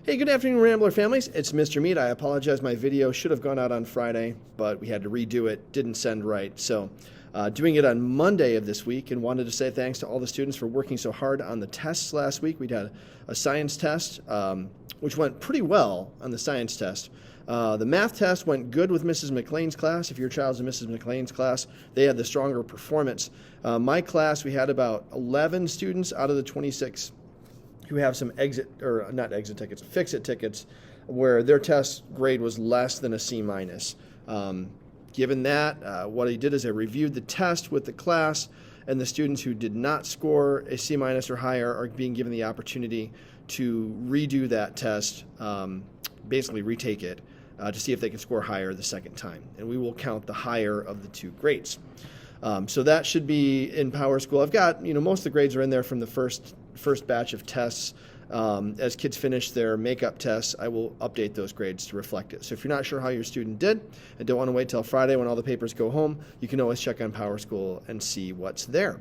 Hey, good afternoon, Rambler families. It's Mr. Mead. I apologize. My video should have gone out on Friday, but we had to redo it. Didn't send right. So doing it on Monday of this week, and wanted to say thanks to all the students for working so hard on the tests last week. We had a science test, which went pretty well on the science test. The math test went good with Mrs. McLean's class. If your child's in Mrs. McLean's class, they had the stronger performance. My class, we had about 11 students out of the 26 who have some fix-it tickets, where their test grade was less than a C minus. Given that, what I did is I reviewed the test with the class, and the students who did not score a C minus or higher are being given the opportunity to redo that test, basically retake it, to see if they can score higher the second time. And we will count the higher of the two grades. So that should be in Power School. I've got, most of the grades are in there from the first batch of tests. As kids finish their makeup tests, I will update those grades to reflect it. So if you're not sure how your student did and don't want to wait till Friday when all the papers go home, you can always check on Power School and see what's there.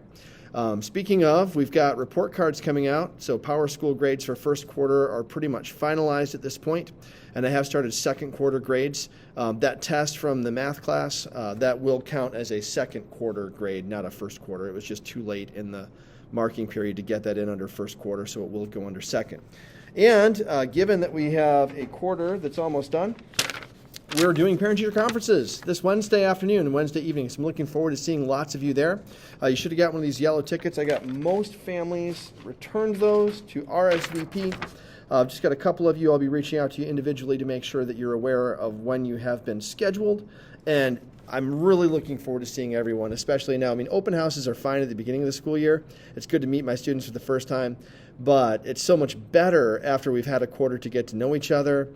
Speaking of, we've got report cards coming out. So Power School grades for first quarter are pretty much finalized at this point, and I have started second quarter grades. That test from the math class, that will count as a second quarter grade, not a first quarter. It was just too late in the marking period to get that in under first quarter, so it will go under second. And given that we have a quarter that's almost done, we're doing parent-teacher conferences this Wednesday afternoon and Wednesday evening, so I'm looking forward to seeing lots of you there. You should have got one of these yellow tickets. I got most families returned those to RSVP. Just got a couple of you. I'll be reaching out to you individually to make sure that you're aware of when you have been scheduled. And I'm really looking forward to seeing everyone, especially now. Open houses are fine at the beginning of the school year. It's good to meet my students for the first time, but it's so much better after we've had a quarter to get to know each other.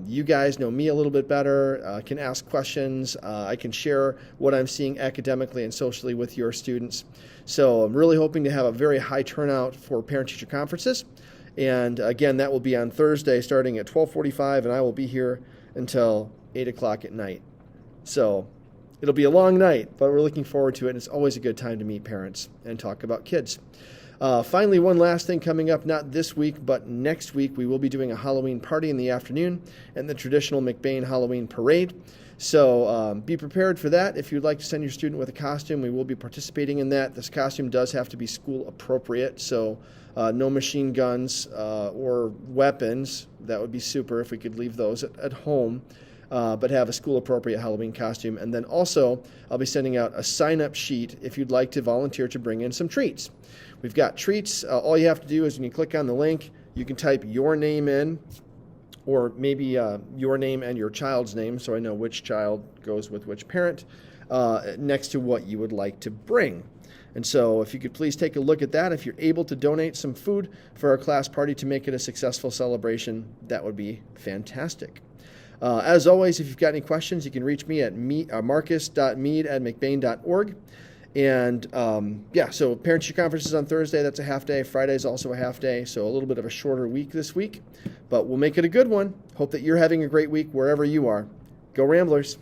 You guys know me a little bit better, can ask questions. I can share what I'm seeing academically and socially with your students. So I'm really hoping to have a very high turnout for parent-teacher conferences. And again, that will be on Thursday starting at 12:45, and I will be here until 8 o'clock at night. So it'll be a long night, but we're looking forward to it, and it's always a good time to meet parents and talk about kids. Finally, one last thing coming up, not this week, but next week, we will be doing a Halloween party in the afternoon and the traditional McBain Halloween parade. So be prepared for that. If you'd like to send your student with a costume, we will be participating in that. This costume does have to be school appropriate, so no machine guns or weapons. That would be super if we could leave those at home. But have a school-appropriate Halloween costume. And then also, I'll be sending out a sign-up sheet if you'd like to volunteer to bring in some treats. We've got treats. All you have to do is when you click on the link, you can type your name in, or maybe your name and your child's name, so I know which child goes with which parent, next to what you would like to bring. And so if you could please take a look at that. If you're able to donate some food for our class party to make it a successful celebration, that would be fantastic. As always, if you've got any questions, you can reach me at marcus.mead@mcbain.org. And so parent-teacher conferences on Thursday, that's a half day. Friday is also a half day, so a little bit of a shorter week this week. But we'll make it a good one. Hope that you're having a great week wherever you are. Go Ramblers.